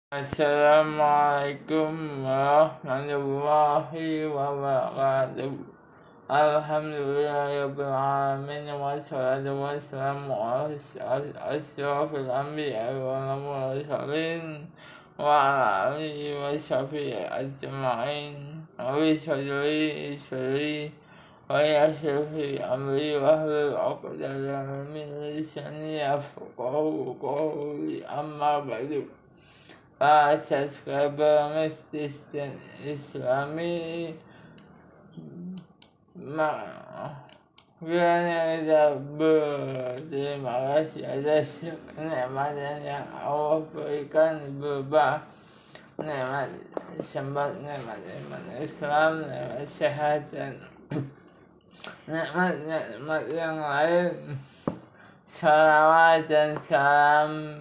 Assalamualaikum warahmatullahi wabarakatuh. Alhamdulillahirabbil alamin wassalatu wassalamu ala asyrofil anbiya'i wal mursalin wa ala alihi wa sahbihi ajma'in. Rabbi sholli wa yassir li amri wahlul 'uqdatam min lisani yafqahu qawli, amma ba'du. Subscriber Masjid Islami kiranya kita berterima kasih atas kenikmatan yang Allah berikan, berupa nikmat Islam, nikmat sehat, dan nikmat yang lain. Salawat dan salam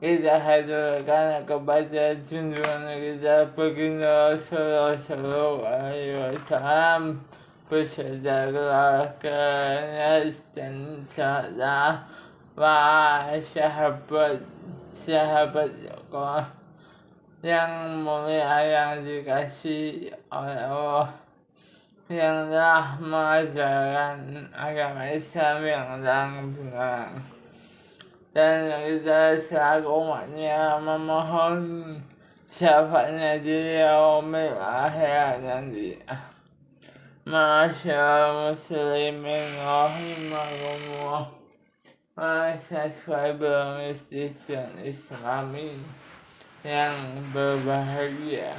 kita haturkan kepada junjungan kita baginda Rasulullah Sallallahu Alaihi Wasallam beserta keluarganya dan sahabat yang mulia yang dikasihi oleh Allah, yang telah mengajarkan agama Islam yang benar. Dan kita selaku umatnya memohon syafaatnya di yaumil akhir nanti. Masyaallah muslimin rahimakumullah. Subscriber Masjid Islami yang berbahagia,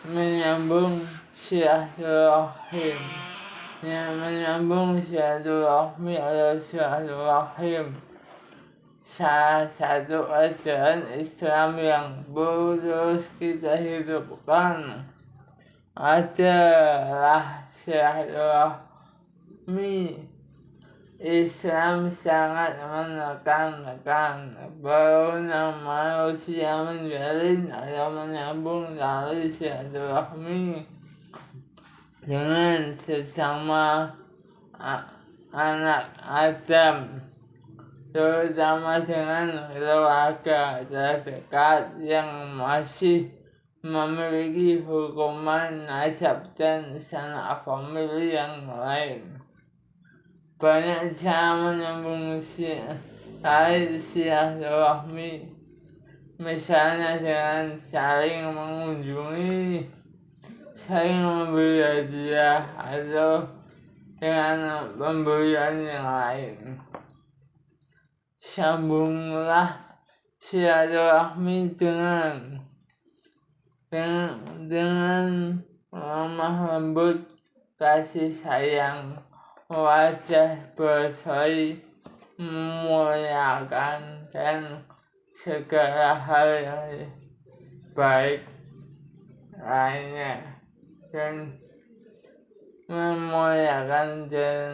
menyambung silaturahim, adalah silaturahim salah satu ajaran Islam yang terus kita hidupkan adalah silaturahmi. Islam sangat menekankan bahwa manusia menjalin atau menyambung tali silaturahmi dengan sesama anak Adam, terutama dengan keluarga terdekat yang masih memiliki hukuman nasab dan sanak famili yang lain. Banyak cara menyambung tali silaturahmi, misalnya dengan saling mengunjungi, saling memberi hadiah, atau dengan pemberian yang lain. Sambunglah silaturahmi dengan lemah lembut, kasih sayang, wajah berseri, memuliakan, dan segala hal yang baik lainnya, dan memuliakan dan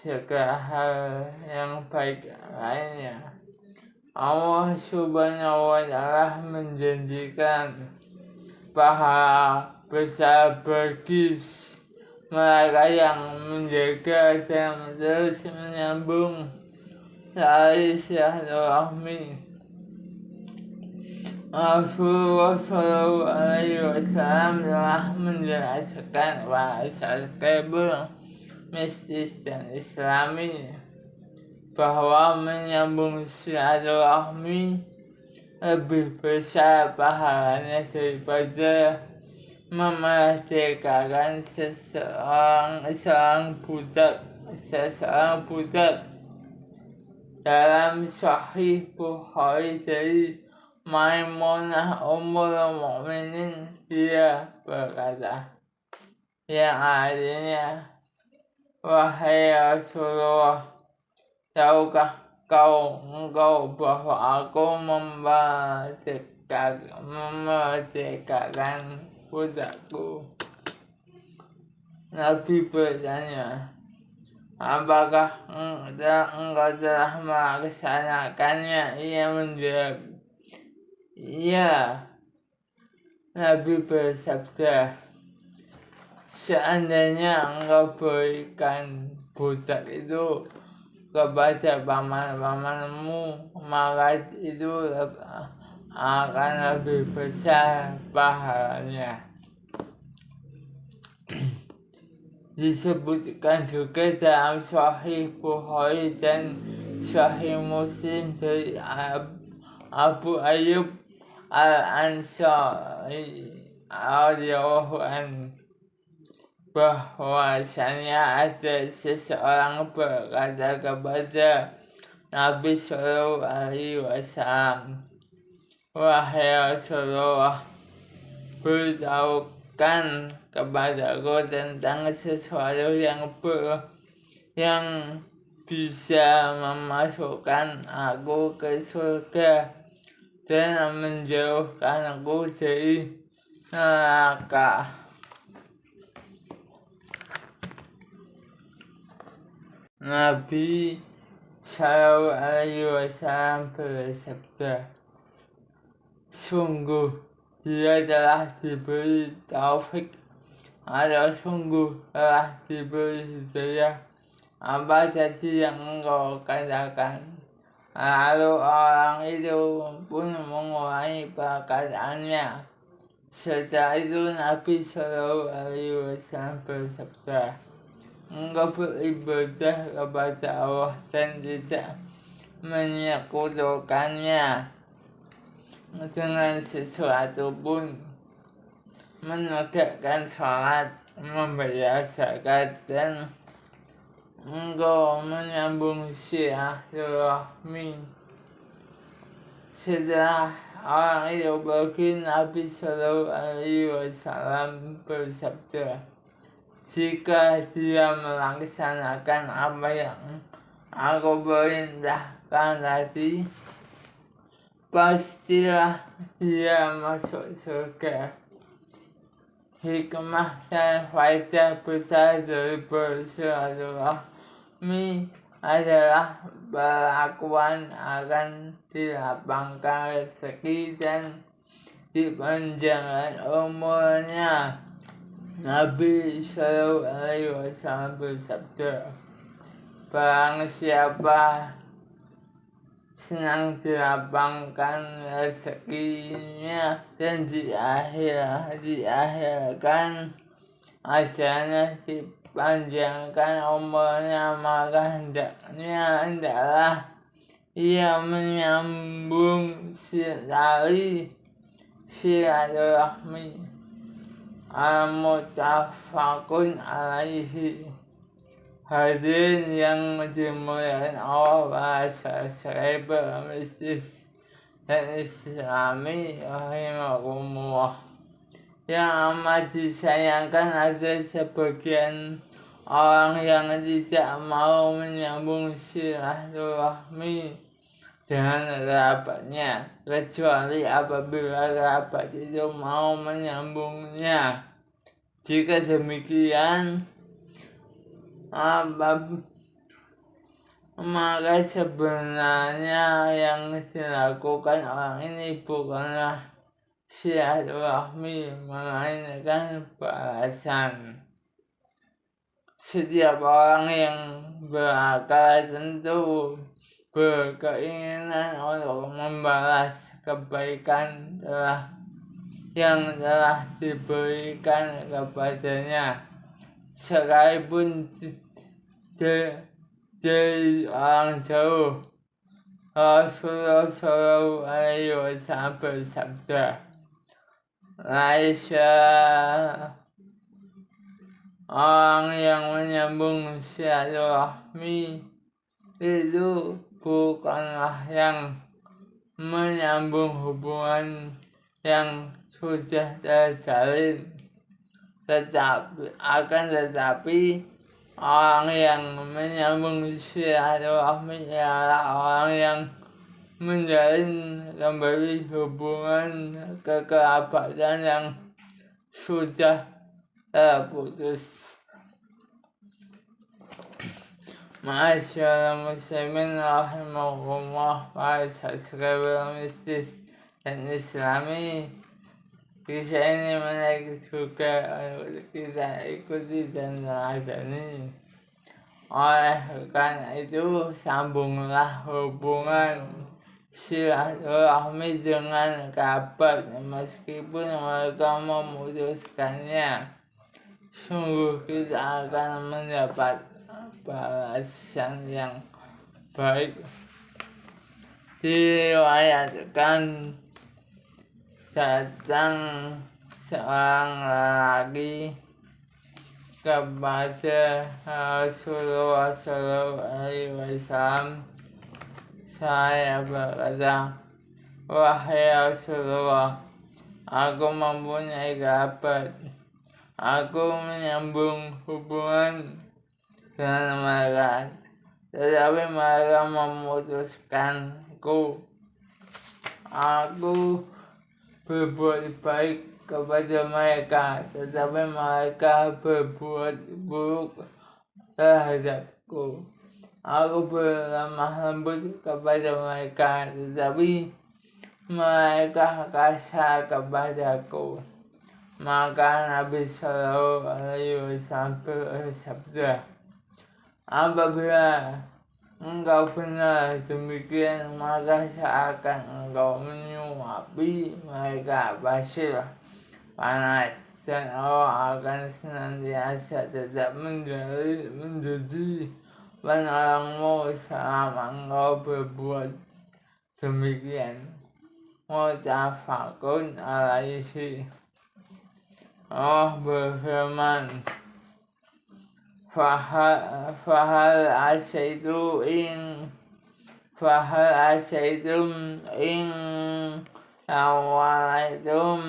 segala hal yang baik lainnya. Allah Subhanahu wa Ta'ala menjanjikan pahala besar bagi mereka yang menjaga dan terus menyambung tali silaturahmi. Rasulullah Sallallahu Alaihi Wasallam telah menjelaskan kepada subscriber Masjid Islami bahwa menyambung silaturahmi lebih besar pahalanya daripada memerdekakan seseorang budak. Dalam Sahih Bukhari dari Maimunah Ummul Mukminin, dia berkata, yang artinya, wahai Rasulullah, tahukah engkau bahwa aku memerdekakan budakku? Nabi bertanya, apakah engkau telah melaksanakannya? Ia menjawab, iya. Nabi bersabda, seandainya engkau berikan budak itu kepada paman-pamanmu, maka itu akan lebih besar pahalanya. Disebutkan juga dalam Sahih Bukhari dan Sahih Muslim dari Abu Ayyub Al-Ansari radhiyallahu anhu bahwasanya ada seseorang berkata kepada Nabi Sallallahu Alaihi Wasallam, "Wahai Rasulullah, beritahukan kepadaku tentang sesuatu yang bisa memasukkan aku ke surga dan menjauhkanku dari neraka." Nabi Sallallahu Alaihi Wasallam bersabda, "Sungguh dia telah diberi taufik atau sungguh telah diberi hidayah apa saja yang engkau katakan." Lalu orang itu pun mengulangi perkataannya. Setelah itu Nabi Sallallahu Alaihi Wasallam bersabda, "Engkau beribadah kepada Allah dan tidak menyekutukannya dengan sesuatu pun, menegakkan sholat, membayar zakat, dan engkau menyambung silaturahmi." Setelah orang itu pergi, Nabi Sallallahu Alaihi Wasallam bersabda, "Jika dia melaksanakan apa yang aku perintahkan tadi, pastilah dia masuk surga." Hikmah dan faedah besar dari bersilaturahmi adalah perlakuan akan dilapangkan rezeki dan dipanjangkan umurnya. Nabi Sallallahu Alaihi Wasallam bersabda, "Barang siapa senang dilapangkan rezekinya dan diakhirkan ajalnya, dipanjangkan umurnya, maka hendaklah ia menyambung tali silaturahmi." Al-Muttafaqun alaihi. Hadirin yang dimuliakan Allah, subscriber mistis dan Islami rahimakumullah. Yang amat disayangkan ada sebagian orang yang tidak mau menyambung silaturahmi dengan kerabatnya, kecuali apabila kerabat itu mau menyambungnya. Jika demikian, maka sebenarnya yang dilakukan orang ini bukanlah silaturahmi, melainkan balasan. Setiap orang yang berakal tentu berkeinginan untuk membalas kebaikan yang telah diberikan kepadanya, sekalipun dari orang jauh. Rasulullah Sallallahu Alaihi Wasallam bersabda, "Laisa orang yang menyambung silaturahmi itu bukanlah yang menyambung hubungan yang sudah terjalin, tetapi orang yang menyambung silaturahmi adalah orang yang menjalin kembali hubungan kekerabatan yang sudah terputus." Masyaallah muslimin rahimakumullah, para subscriber mistis dan Islami. Kisah ini menarik juga untuk kita ikuti dan teladani. Oleh karena itu, sambunglah hubungan silaturahmi dengan kerabat meskipun mereka memutuskannya. Sungguh kita akan mendapat balasan yang baik. Diriwayatkan datang seorang lelaki kepada Rasulullah SAW. Saya berkata, "Wahai Rasulullah, aku mempunyai kerabat. Aku menyambung hubungan dengan mereka, tetapi mereka memutuskanku. Aku berbuat baik kepada mereka, tetapi mereka berbuat buruk terhadapku. Aku berlemah lembut kepada mereka, tetapi mereka kasar kepadaku." Maka Nabi Shallallahu Alaihi Wasallam bersabda, "Apabila engkau benar demikian, maka seakan engkau menyuapi mereka pasir panas, dan Allah akan senantiasa tetap menjadi penolongmu selama engkau berbuat demikian." Muttafaqun alaihi. Allah berfirman, Fahal asaitum in awalaitum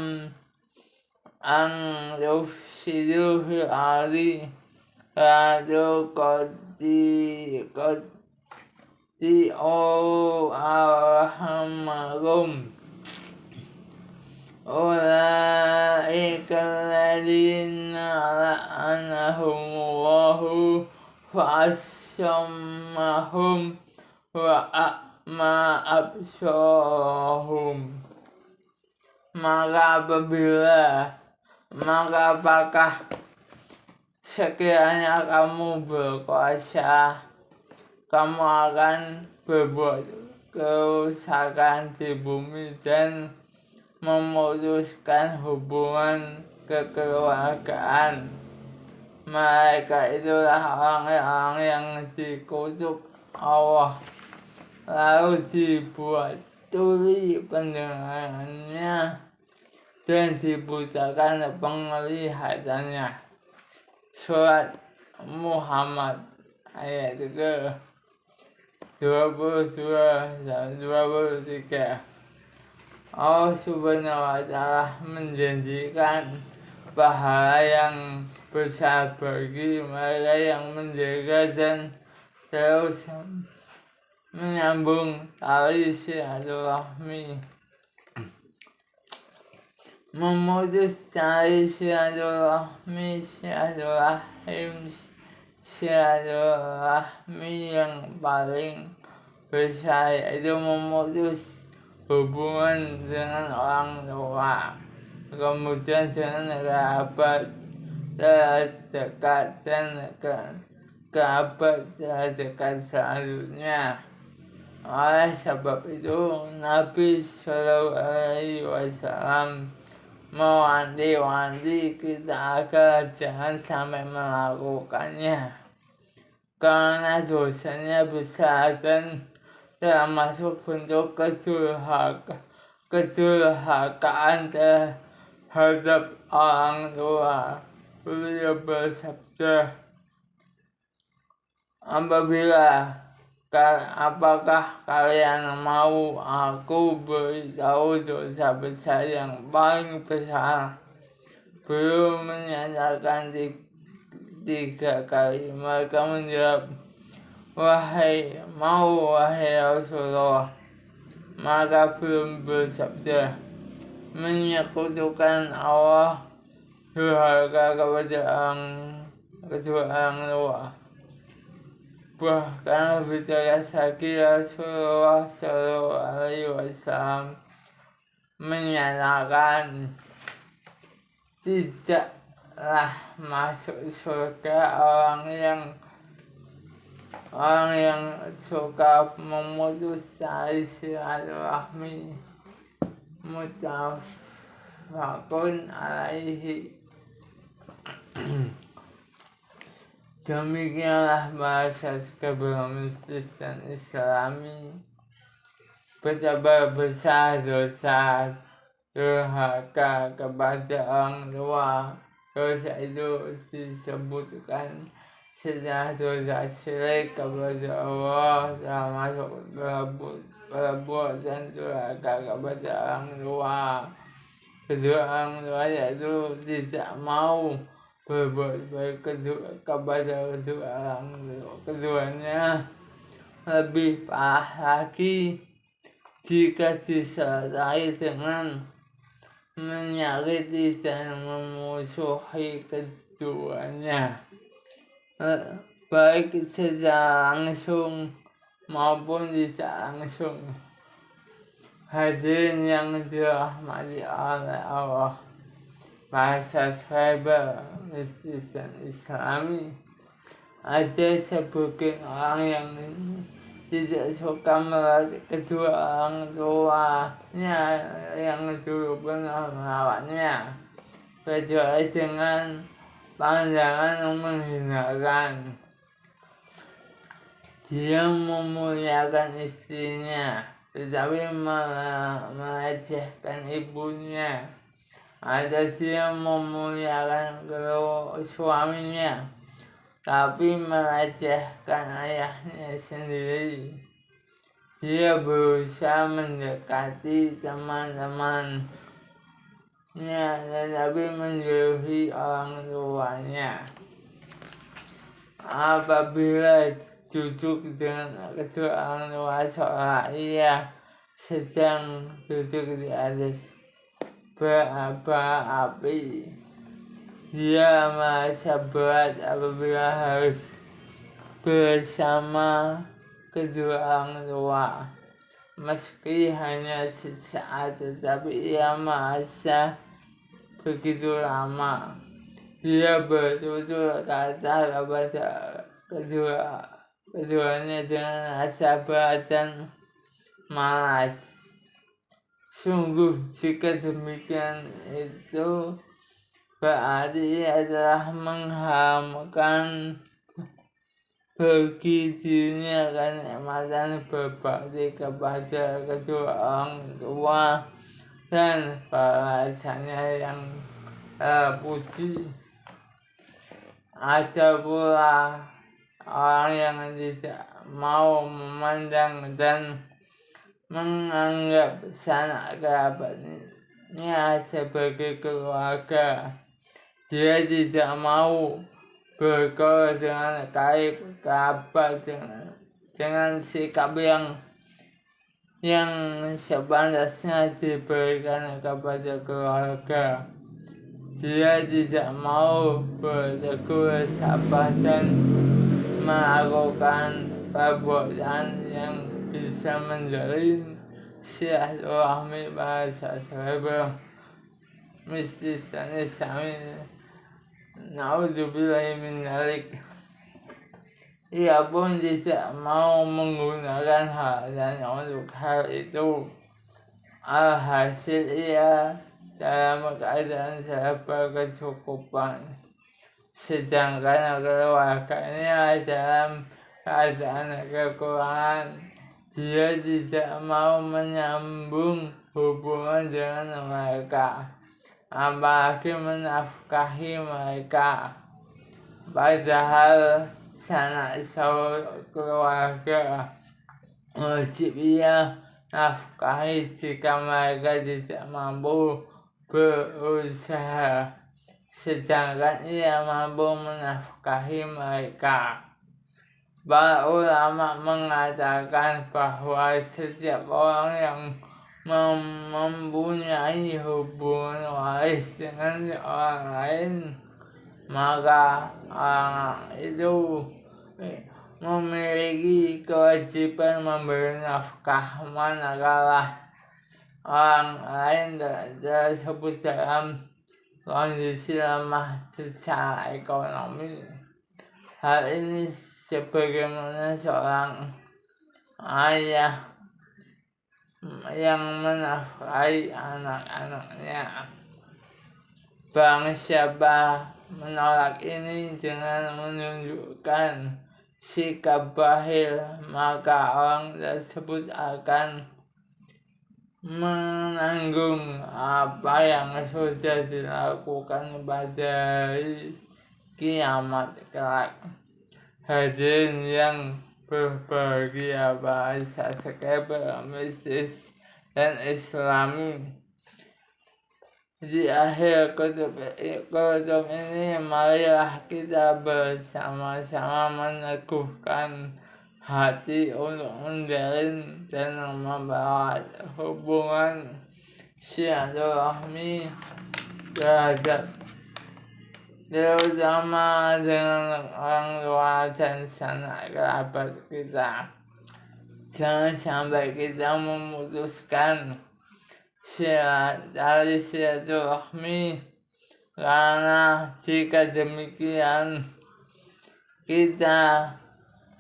an tufsidu fil ardi Radu qaddi'u arhamakum Ulaika alladhina la'anahumullahu fa'asammahum wa a'ma absarahum. Maka apakah sekiranya kamu berkuasa, kamu akan berbuat kerusakan di bumi dan memutuskan hubungan kekeluargaan. Mereka itulah orang-orang yang dikutuk Allah, lalu dibuat tuli pendengarannya dan dibutakan penglihatannya. Surat Muhammad ayat ke-22 dan 23. Allah Subhanahu wa Ta'ala menjanjikan pahala yang besar bagi mereka yang menjaga dan terus menyambung tali silaturahmi. Memutus tali silaturahmi yang paling besar, yaitu memutus hubungan dengan orang tua, kemudian dengan kerabat terdekat dan kerabat terdekat selanjutnya. Oleh sebab itu, Nabi Shallallahu Alaihi Wasallam mewanti-wanti kita agar jangan sampai melakukannya, karena dosanya besar dan termasuk bentuk kedurhakaan terhadap orang tua. Beliau bersabda, apakah kalian mau aku beritahu dosa besar yang paling besar? Beliau menyatakan 3 kali. Mereka menjawab, wahai Rasulullah. Maka belum bersabda, menyekutukan Allah, durhaka kepada kedua orang tua. Bahkan lebih tegas lagi, Rasulullah SAW menyatakan tidaklah masuk surga orang yang orang yang suka memutus tali silaturahmi muttafaqun alaihi. Demikianlah bahasa sebelum Islam Islami. Betapa besar dosa durhaka kepada orang tua. Dosa itu disebutkan setelah dosa syirik kepada Allah, termasuk perbuatan durhaka kepada orang tua. Kedua orang tua itu tidak mau berbuat baik kepada kedua orang tua. Keduanya lebih parah lagi jika disertai dengan menyakiti dan memusuhi keduanya, baik secara langsung maupun tidak langsung. Hadirin yang dirahmati oleh Allah, bahasa cyber Islam Islami, ada sebagian orang yang tidak suka melatih kedua orang tuanya yang dulu pernah merawatnya, kecuali dengan pandangan yang menghinakan. Dia memuliakan istrinya, tetapi melecehkan ibunya. Ada dia memuliakan suaminya, tapi melecehkan ayahnya sendiri. Dia berusaha mendekati teman-temannya, tetapi menjauhi orang tuanya. Apabila duduk dengan kedua orang tua seolah ia sedang duduk di atas bara api, dia merasa berat apabila harus bersama kedua orang tua. Meski hanya sesaat, tetapi ia merasa begitu lama. Dia bertutur kata kepada keduanya dengan rasa berat dan malas. Sungguh jika demikian itu berarti ia telah mengharamkan bagi dirinya kenikmatan berbakti kepada kedua orang tua dan balasannya yang terpuji. Ada pula orang yang tidak mau memandang dan menganggap sanak kerabatnya sebagai keluarga. Dia tidak mau bergaul dengan kerabat dengan sikap yang sepantasnya diberikan kepada keluarga. Dia tidak mau bertegur sapa dan melakukan perbuatan yang bisa menjalin silaturahmi bahasa sahabat Islam Islami. Naudzubillahi min dzalik. Ia pun tidak mau menggunakan hartanya untuk hal itu. Alhasil ia dalam keadaan serba kecukupan, sedangkan keluarganya dalam keadaan kekurangan. Dia tidak mau menyambung hubungan dengan mereka, apalagi menafkahi mereka. Padahal sanak keluarga wajib ia nafkahi jika mereka tidak mampu berusaha, sedangkan ia mampu menafkahi mereka. Para ulama mengatakan bahwa setiap orang yang mempunyai hubungan waris dengan orang lain, maka orang itu memiliki kewajiban memberi nafkah manakala orang lain tersebut dalam kondisi lemah secara ekonomi. Hal ini sebagaimana seorang ayah yang menafkahi anak-anaknya. Bank Syabah menolak ini dengan menunjukkan sikap bakhil, maka orang tersebut akan menanggung apa yang sudah dilakukan pada kiamat kelak. Hadirin yang berbahagia, bahasa sekebel mistis dan Islami. Di akhir kutub ini, marilah kita bersama-sama meneguhkan hati untuk menjalin dan membawa hubungan silaturahmi terutama dengan orang tua dan sanak kerabat kita. Jangan sampai kita memutuskan tali silaturahmi, karena jika demikian kita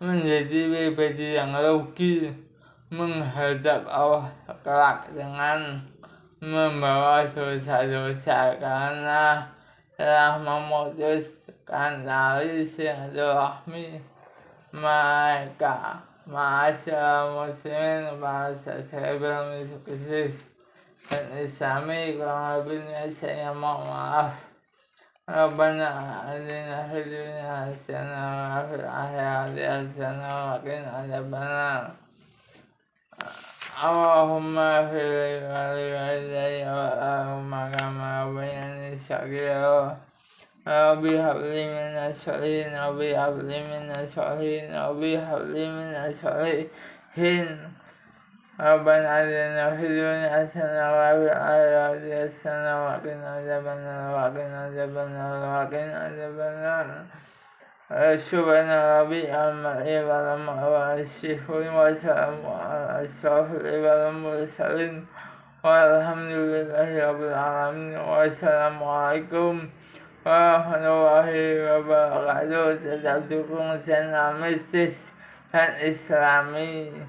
menjadi pribadi yang rugi menghadap Allah kelak dengan membawa dosa-dosa karena telah memutuskan tali silaturahmi mereka. Ma'asyar muslimin, bahasa sekebel mistis dan Islami, kurang lebihnya saya mohon maaf. Rabbana atina fid dunya hasanah wa fil akhirati hasanah wa qina adzabannar. Allahumma fil walidayya wa lahumma kama rabbayani shaghira. Rabbi habli minas sholihin, Rabbi habli minas sholihin, Rabbi habli minas sholihin. Rabbana atina fid dunya hasanah wa fil akhirati hasanah wa qina adzabannar wa qina adzabannar wa qina adzabannar. Subhana rabbi amma ibalam wa asifun wa salamu ala asrafil wal mursalin walhamdulillahi rabbil alamin. Wassalamualaikum warahmatullahi wabarakatuh. Tetap dukung channel mistis dan Islami.